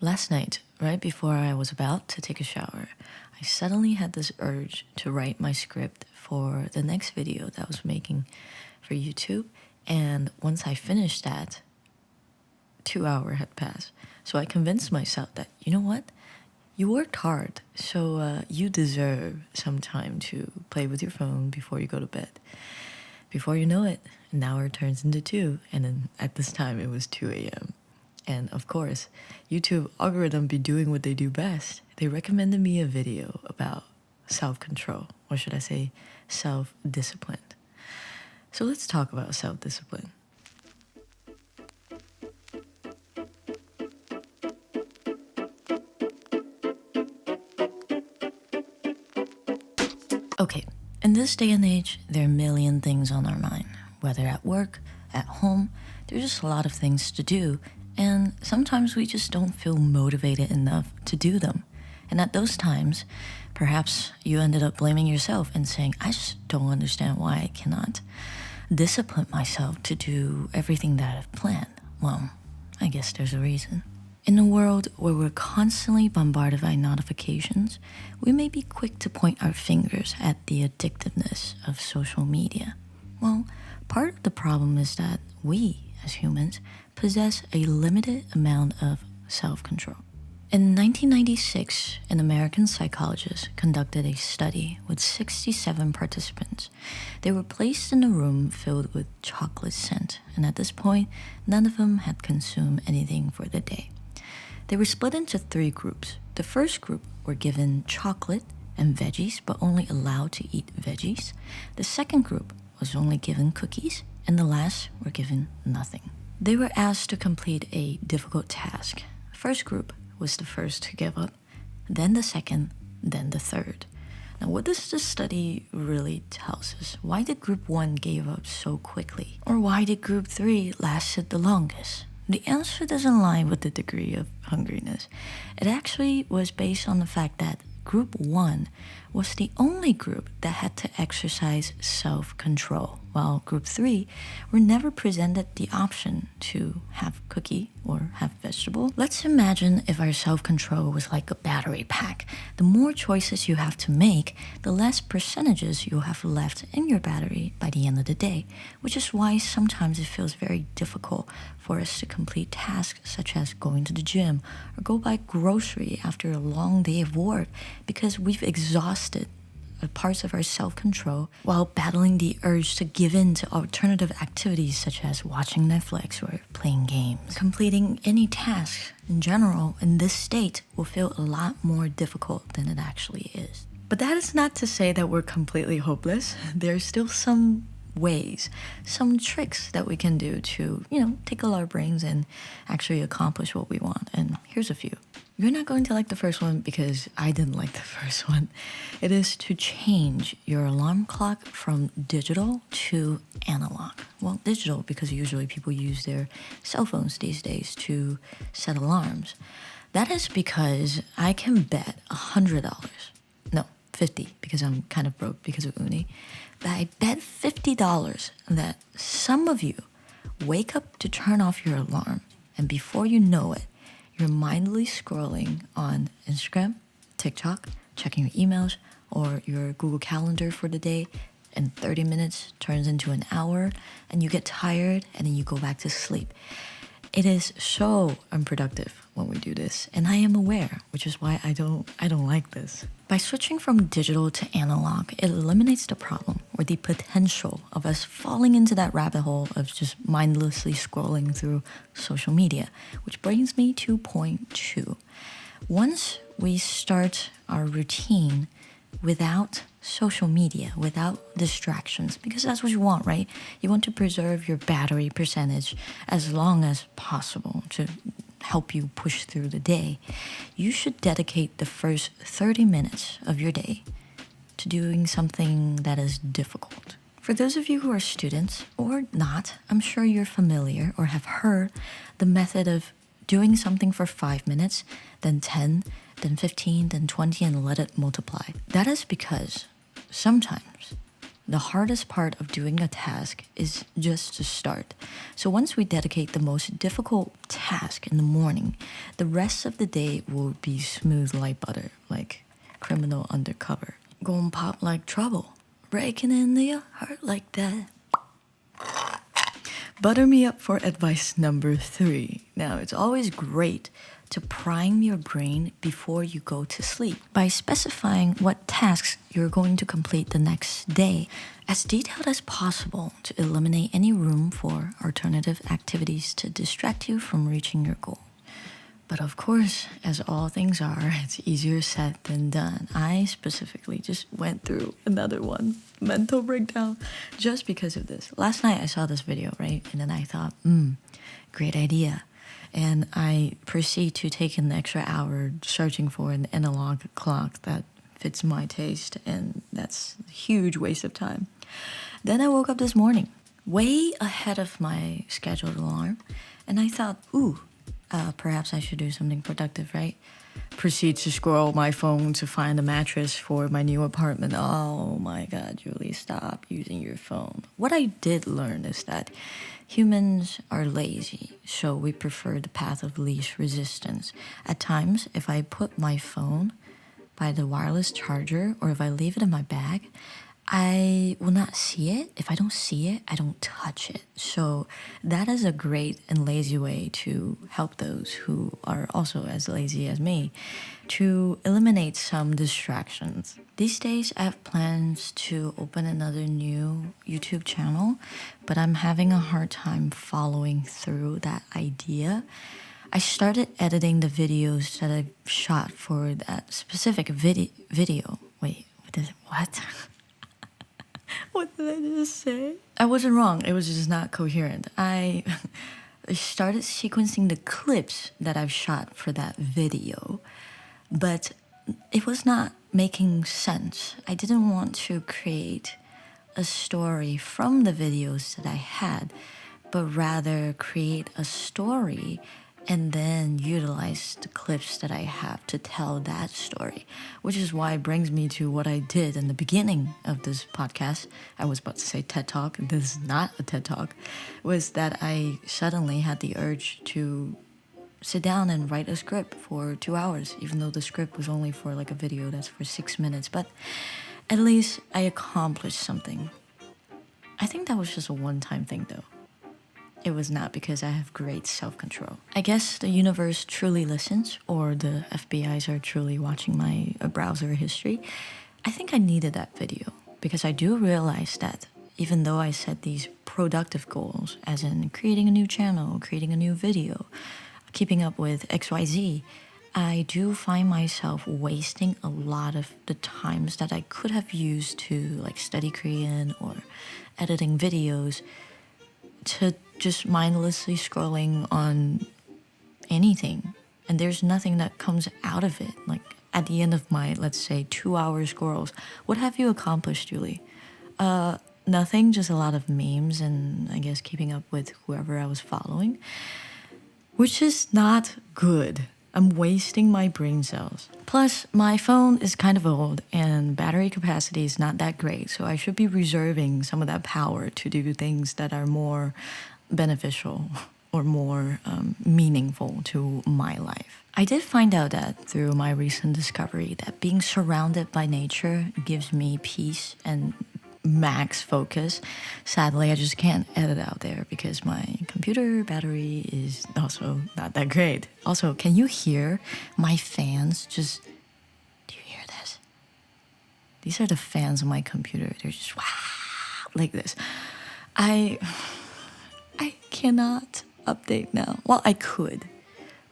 Last night, right before I was about to take a shower, I suddenly had this urge to write my script for the next video that I was making for YouTube. And once I finished that, 2 hours had passed. So I convinced myself that, you know what? You worked hard, so you deserve some time to play with your phone before you go to bed. Before you know it, an hour turns into two, and then at this time it was 2 a.m. And of course, YouTube algorithm be doing what they do best. They recommended me a video about self-control, or should I say self-discipline. So let's talk about self-discipline. Okay, in this day and age, there are a million things on our mind. Whether at work, at home, there's just a lot of things to do, and sometimes we just don't feel motivated enough to do them. And at those times, perhaps you ended up blaming yourself and saying, I just don't understand why I cannot discipline myself to do everything that I've planned. Well, I guess there's a reason. In a world where we're constantly bombarded by notifications, we may be quick to point our fingers at the addictiveness of social media. Well, part of the problem is that we, as humans, possess a limited amount of self-control. In 1996, an American psychologist conducted a study with 67 participants. They were placed in a room filled with chocolate scent, and at this point, none of them had consumed anything for the day. They were split into 3 groups. The first group were given chocolate and veggies, but only allowed to eat veggies. The second group was only given cookies, and the last were given nothing. They were asked to complete a difficult task. First group was the first to give up, then the second, then the third. Now, what does this study really tell us? Why did group 1 give up so quickly? Or why did group 3 lasted the longest? The answer doesn't lie with the degree of hungriness. It actually was based on the fact that group 1 was the only group that had to exercise self-control, while group 3 were never presented the option to have cookie or have vegetable. Let's imagine if our self-control was like a battery pack. The more choices you have to make, the less percentages you'll have left in your battery by the end of the day, which is why sometimes it feels very difficult for us to complete tasks such as going to the gym or go buy grocery after a long day of work because we've exhausted parts of our self-control while battling the urge to give in to alternative activities such as watching Netflix or playing games. Completing any task in general in this state will feel a lot more difficult than it actually is. But that is not to say that we're completely hopeless. There's still some ways, some tricks that we can do to, tickle our brains and actually accomplish what we want. And here's a few. You're not going to like the first one because I didn't like the first one. It is to change your alarm clock from digital to analog. Well, digital because usually people use their cell phones these days to set alarms. That is because I can bet $100. No, 50 because I'm kind of broke because of Uni. But I bet $50 that some of you wake up to turn off your alarm, and before you know it, you're mindlessly scrolling on Instagram, TikTok, checking your emails, or your Google Calendar for the day, and 30 minutes turns into an hour, and you get tired, and then you go back to sleep. It is so unproductive when we do this, and I am aware, which is why I don't like this. By switching from digital to analog, it eliminates the problem or the potential of us falling into that rabbit hole of just mindlessly scrolling through social media, which brings me to point 2. Once we start our routine without social media, without distractions, because that's what you want, right? You want to preserve your battery percentage as long as possible to help you push through the day. You should dedicate the first 30 minutes of your day to doing something that is difficult. For those of you who are students or not, I'm sure you're familiar or have heard the method of doing something for 5 minutes, then 10, then 15, then 20, and let it multiply. That is because sometimes the hardest part of doing a task is just to start. So once we dedicate the most difficult task in the morning, the rest of the day will be smooth like butter, like criminal undercover. Gon' pop like trouble, breaking into your heart like that. Butter me up for advice number 3. Now, it's always great to prime your brain before you go to sleep by specifying what tasks you're going to complete the next day, as detailed as possible to eliminate any room for alternative activities to distract you from reaching your goal. But of course, as all things are, it's easier said than done. I specifically just went through another one, mental breakdown, just because of this. Last night I saw this video, right? And then I thought, great idea. And I proceed to take an extra hour searching for an analog clock that fits my taste, and that's a huge waste of time. Then I woke up this morning, way ahead of my scheduled alarm, and I thought, perhaps I should do something productive, right? Proceed to scroll my phone to find a mattress for my new apartment. Oh my God, Julie, stop using your phone. What I did learn is that humans are lazy, so we prefer the path of least resistance. At times, if I put my phone by the wireless charger or if I leave it in my bag, I will not see it. If I don't see it, I don't touch it. So that is a great and lazy way to help those who are also as lazy as me to eliminate some distractions. These days, I have plans to open another new YouTube channel, but I'm having a hard time following through that idea. I started editing the videos that I shot for that specific video. Wait, what? What did I just say? I wasn't wrong. It was just not coherent. I started sequencing the clips that I've shot for that video, but it was not making sense. I didn't want to create a story from the videos that I had, but rather create a story and then utilize the clips that I have to tell that story, which is why it brings me to what I did in the beginning of this podcast. I was about to say TED Talk. This is not a TED Talk. Was that I suddenly had the urge to sit down and write a script for 2 hours, even though the script was only for like a video that's for 6 minutes. But at least I accomplished something. I think that was just a one-time thing though. It was not because I have great self-control. I guess the universe truly listens, or the FBIs are truly watching my browser history. I think I needed that video because I do realize that even though I set these productive goals, as in creating a new channel, creating a new video, keeping up with XYZ, I do find myself wasting a lot of the times that I could have used to like study Korean or editing videos to just mindlessly scrolling on anything, and there's nothing that comes out of it. Like at the end of my, let's say, 2-hour scrolls, what have you accomplished, Julie? Nothing, just a lot of memes and I guess keeping up with whoever I was following, which is not good. I'm wasting my brain cells. Plus, my phone is kind of old and battery capacity is not that great, so I should be reserving some of that power to do things that are more beneficial or more meaningful to my life. I did find out that through my recent discovery that being surrounded by nature gives me peace and max focus. Sadly, I just can't edit out there because my computer battery is also not that great. Also, can you hear my fans just... Do you hear this? These are the fans on my computer. They're just wow, like this. I cannot update now. Well, I could,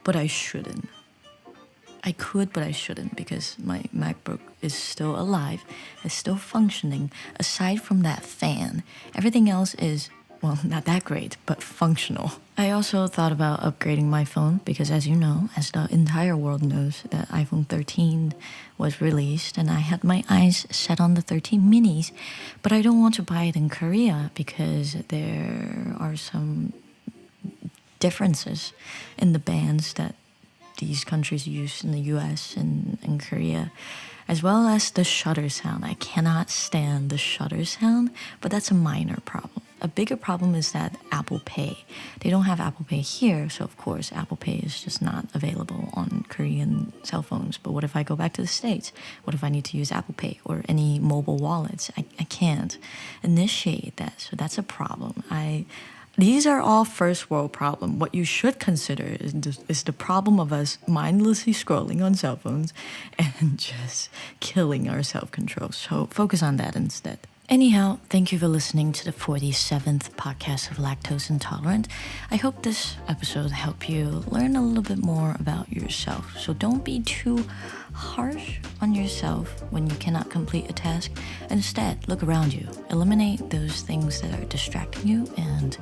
but I shouldn't. I could, but I shouldn't because my MacBook is still alive, is still functioning. Aside from that fan, everything else is, well, not that great, but functional. I also thought about upgrading my phone because, as you know, as the entire world knows, the iPhone 13 was released and I had my eyes set on the 13 minis, but I don't want to buy it in Korea because there are some differences in the bands that these countries use in the US and Korea, as well as the shutter sound. I cannot stand the shutter sound, but that's a minor problem. A bigger problem is that Apple Pay. They don't have Apple Pay here, so of course Apple Pay is just not available on Korean cell phones. But what if I go back to the States? What if I need to use Apple Pay or any mobile wallets? I can't initiate that, so that's a problem. These are all first world problem. What you should consider is the problem of us mindlessly scrolling on cell phones and just killing our self-control. So focus on that instead. Anyhow, thank you for listening to the 47th podcast of Lactose Intolerant. I hope this episode helped you learn a little bit more about yourself. So don't be too harsh on yourself when you cannot complete a task. Instead, look around you. Eliminate those things that are distracting you, and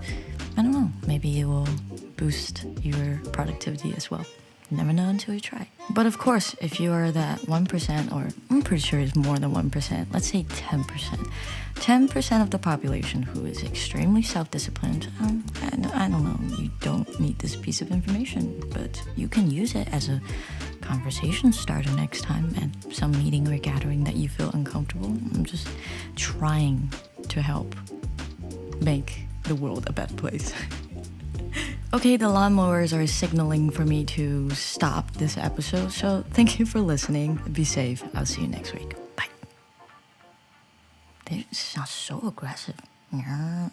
I don't know, maybe it will boost your productivity as well. Never know until you try. But of course, if you are that 1%, or I'm pretty sure it's more than 1%, let's say 10%. 10% of the population who is extremely self-disciplined, I don't know, you don't need this piece of information, but you can use it as a conversation starter next time at some meeting or gathering that you feel uncomfortable. I'm just trying to help make the world a better place. Okay, the lawnmowers are signaling for me to stop this episode, so thank you for listening. Be safe. I'll see you next week. Bye. They sound so aggressive.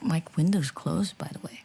Like windows closed, by the way.